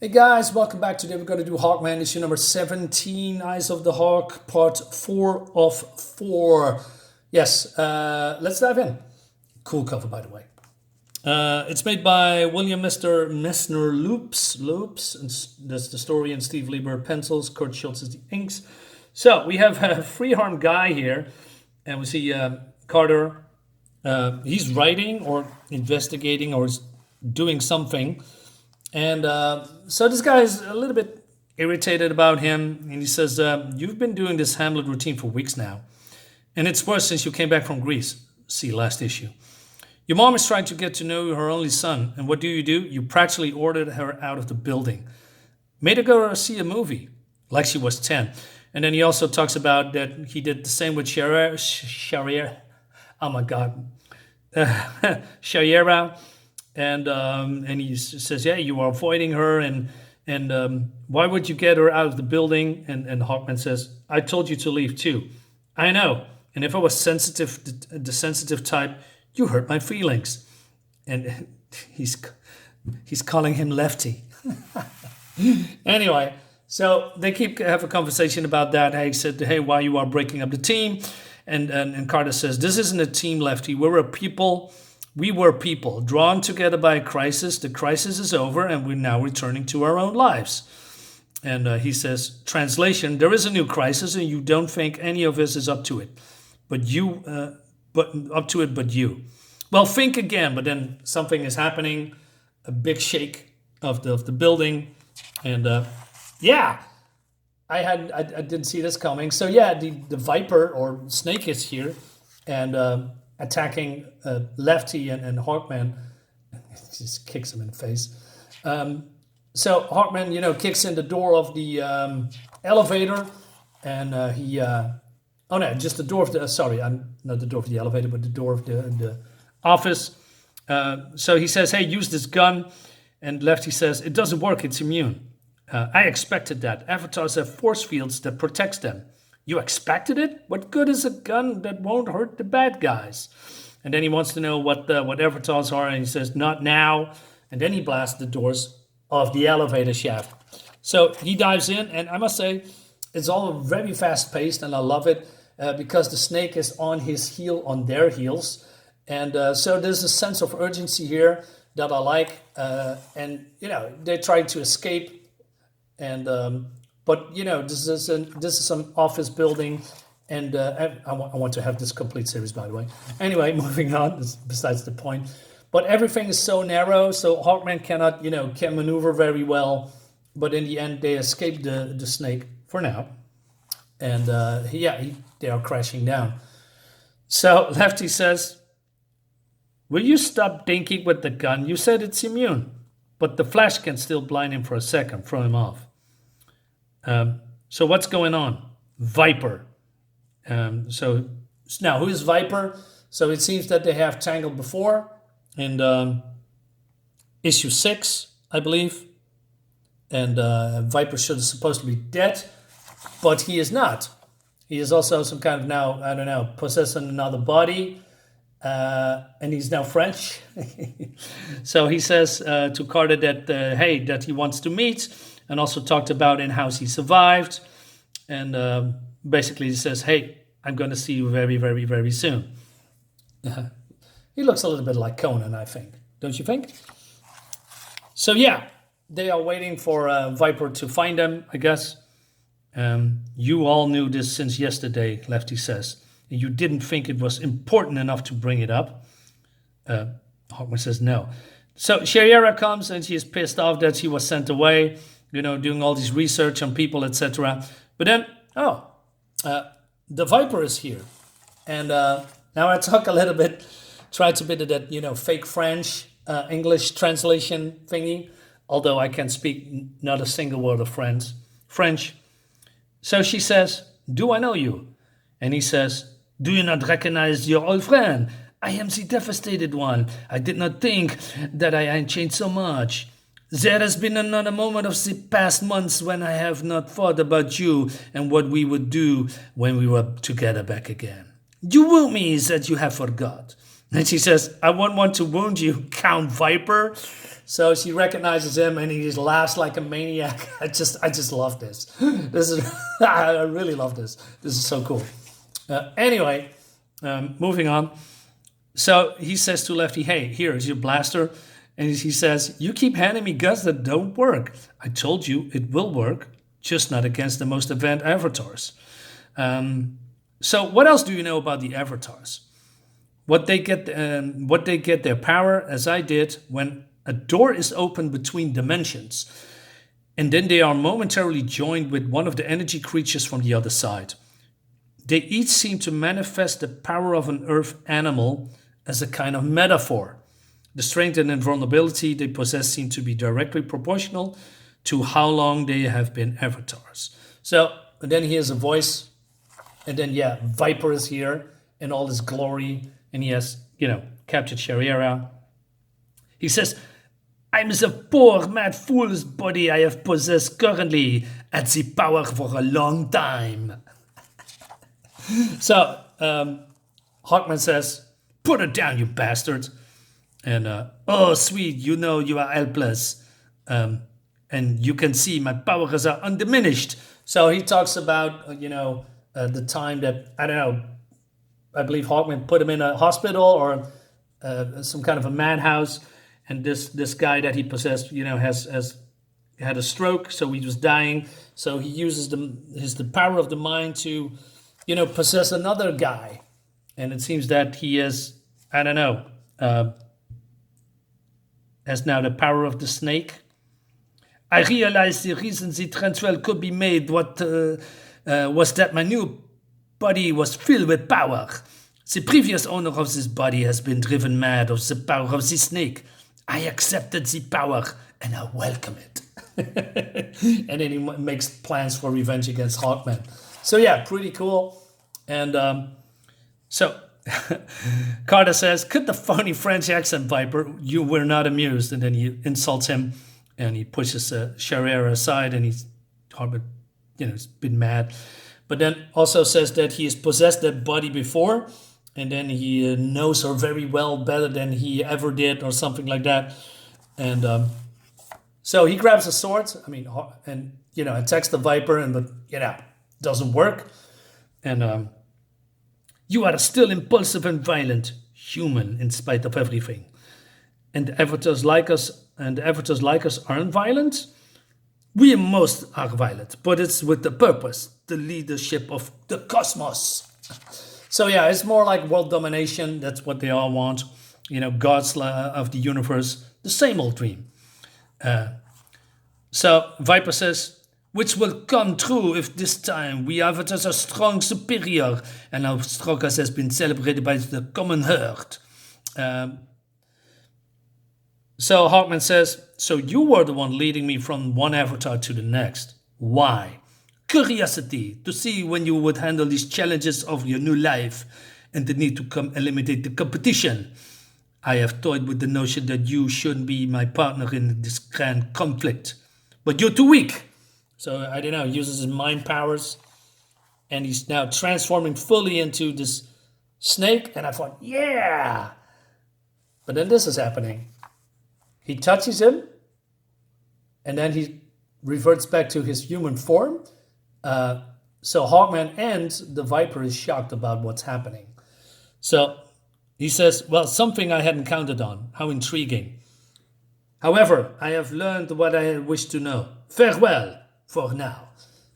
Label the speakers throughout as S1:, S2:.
S1: Hey guys, welcome back. Today we're going to do Hawkman issue number 17, Eyes of the Hawk, part 4 of 4. Yes, let's dive in. Cool cover, by the way. It's made by William Messner-Loebs, and that's the story, and Steve Lieber pencils, Curt Shoultz is the inks. So we have a free-arm guy here, and we see Carter. He's writing or investigating or doing something. And so this guy is a little bit irritated about him. And he says, you've been doing this Hamlet routine for weeks now. And it's worse since you came back from Greece. See last issue. Your mom is trying to get to know her only son. And what do? You practically ordered her out of the building. Made her go see a movie. Like she was 10. And then he also talks about that he did the same with Sharia. Oh my God. Shaira. And he says, yeah, you are avoiding her, and why would you get her out of the building? And Hawkman says, I told you to leave too. I know. And if I was sensitive, the sensitive type, you hurt my feelings. And he's calling him Lefty. Anyway, so they have a conversation about that. He said, hey, why you are breaking up the team? And Carter says, this isn't a team, Lefty. We were people drawn together by a crisis. The crisis is over, and we're now returning to our own lives. And he says, translation, there is a new crisis, and you don't think any of us is up to it. But you. Well, think again, but then something is happening, a big shake of the building. And yeah, I didn't see this coming. So yeah, the Viper or Snake is here, and attacking Lefty and Hawkman. Just kicks him in the face. So Hawkman, kicks in the door of the elevator, and just the door of the, sorry, not the door of the elevator, but the door of the office. So he says, hey, use this gun. And Lefty says, it doesn't work, it's immune. I expected that. Avatars have force fields that protects them. You expected it? What good is a gun that won't hurt the bad guys? And then he wants to know what avatars are, and he says, not now. And then he blasts the doors of the elevator shaft. So he dives in, and I must say, it's all very fast-paced, and I love it, because the Snake is on their heels. And so there's a sense of urgency here that I like. And, they're trying to escape, and... But this is some office building, and I want to have this complete series, by the way. Anyway, moving on. Besides the point, but everything is so narrow, so Hawkman can maneuver very well. But in the end, they escape the Snake for now, and they are crashing down. So Lefty says, "Will you stop dinking with the gun? You said it's immune, but the flash can still blind him for a second, throw him off." So what's going on? Viper. So now who is Viper? So it seems that they have tangled before in issue 6, I believe. And Viper should supposed to be dead, but he is not. He is also some kind of now, I don't know, possessing another body. And he's now French. So he says to Carter that, that he wants to meet. And also talked about in how he survived. And basically he says, hey, I'm going to see you very, very, very soon. He looks a little bit like Conan, I think. Don't you think? So yeah, they are waiting for Viper to find them, I guess. You all knew this since yesterday, Lefty says. And you didn't think it was important enough to bring it up. Hawkman says no. So Shaira comes, and she is pissed off that she was sent away. Doing all this research on people, etc. But then, the Viper is here. And now I talk a little bit, try to bit of that, fake French, English translation thingy. Although I can speak not a single word of French. So she says, do I know you? And he says, do you not recognize your old friend? I am the devastated one. I did not think that I had changed so much. There has been another moment of the past months when I have not thought about you and what we would do when we were together back again. You wound me that you have forgot. And she says, I won't want to wound you, Count Viper. So she recognizes him, and he just laughs like a maniac. I just love this. This is I really love this. This is so cool. Anyway, moving on. So he says to Lefty, "Hey, here's your blaster," and he says, "You keep handing me guns that don't work. I told you it will work, just not against the most advanced avatars." So what else do you know about the avatars? What they get their power, as I did, when a door is opened between dimensions, and then they are momentarily joined with one of the energy creatures from the other side. They each seem to manifest the power of an earth animal as a kind of metaphor. The strength and invulnerability they possess seem to be directly proportional to how long they have been avatars. So, and then he has a voice, and then, Viper is here in all his glory, and he has, captured Shariera. He says, "I'm the poor mad fool's body I have possessed currently at the power for a long time." So, Hawkman says, "Put it down, you bastard." And, "Oh, sweet, you are helpless. And you can see my powers are undiminished." So he talks about, the time that, I don't know, I believe Hawkman put him in a hospital or some kind of a madhouse. And this guy that he possessed, has had a stroke, so he was dying. So he uses the power of the mind to, possess another guy. And it seems that he is, I don't know, has now the power of the snake. "I realized the reason the transfer could be made was that my new body was filled with power. The previous owner of this body has been driven mad of the power of the snake. I accepted the power and I welcome it." And then he makes plans for revenge against Hawkman. So pretty cool. And so Carter says, "Cut the phony French accent, Viper. You were not amused." And then he insults him, and he pushes Shariera aside, and Hawkman, he's been mad. But then also says that he has possessed that body before, and then he knows her very well, better than he ever did, or something like that. And so he grabs a sword, and attacks the Viper, but doesn't work. And "You are still impulsive and violent, human in spite of everything. And avatars like us aren't violent? We most are violent, but it's with the purpose, the leadership of the cosmos." So it's more like world domination. That's what they all want. Gods of the universe, the same old dream. So Viper says, "Which will come true if this time we avatars are strong, superior, and our strongest has been celebrated by the common herd." So Hawkman says, "So you were the one leading me from one avatar to the next. Why? Curiosity, to see when you would handle these challenges of your new life and the need to eliminate the competition. I have toyed with the notion that you shouldn't be my partner in this grand conflict. But you're too weak." So, I don't know, uses his mind powers, and he's now transforming fully into this snake. And I thought, But then this is happening. He touches him, and then he reverts back to his human form. So Hawkman and the Viper is shocked about what's happening. So he says, "Well, something I hadn't counted on. How intriguing. However, I have learned what I wish to know. Farewell for now."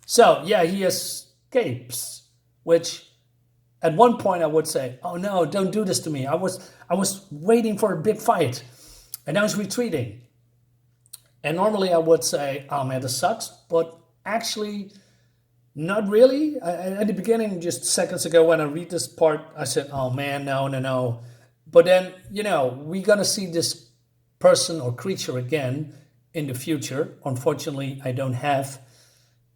S1: So, he escapes, which at one point I would say, "Oh no, don't do this to me. I was waiting for a big fight, and now he's retreating." And normally I would say, "Oh man, this sucks," but actually not really. At the beginning, just seconds ago when I read this part, I said, "Oh man, no." But then, we're going to see this person or creature again in the future. Unfortunately, I don't have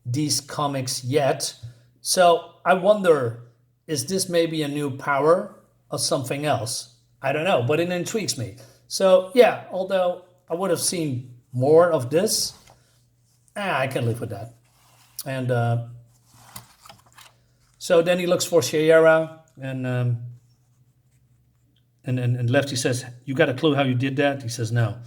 S1: these comics yet. So I wonder, is this maybe a new power or something else? I don't know, but it intrigues me. So although I would have seen more of this, I can live with that. And so then he looks for Shayera, and Lefty says, "You got a clue how you did that?" He says, "No."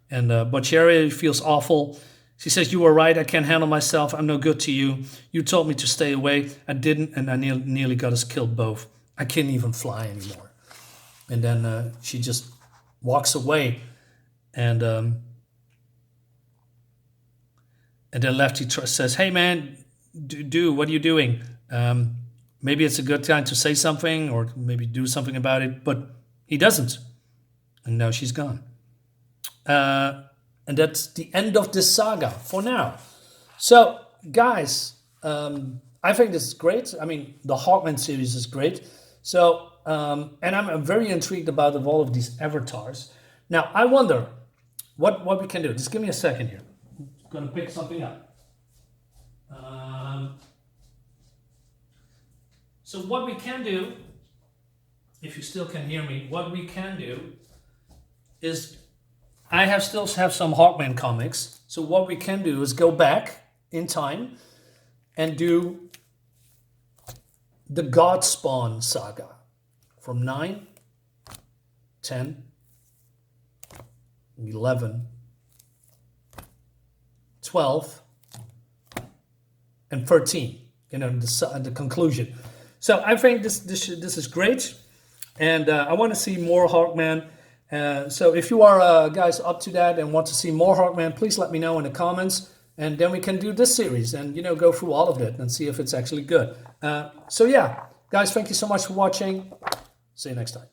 S1: But Sherry feels awful. She says, "You were right. I can't handle myself. I'm no good to you. You told me to stay away. I didn't, and I nearly got us killed both. I can't even fly anymore." And then she just walks away, and then Lefty says, "Hey man, what are you doing? Maybe it's a good time to say something, or maybe do something about it." But he doesn't, and now she's gone. And that's the end of this saga for now. So, guys, I think this is great. I mean, the Hawkman series is great. So, and I'm very intrigued about all of these avatars. Now, I wonder what we can do. Just give me a second here. I'm going to pick something up. So what we can do, if you still can hear me, what we can do is, I still have some Hawkman comics. So what we can do is go back in time and do the Godspawn saga from 9, 10, 11, 12, and 13. You know, the conclusion. So I think this is great, and I want to see more Hawkman. So if you are guys up to that and want to see more Hawkman, please let me know in the comments, and then we can do this series and go through all of it and see if it's actually good. So yeah, guys, thank you so much for watching. See you next time.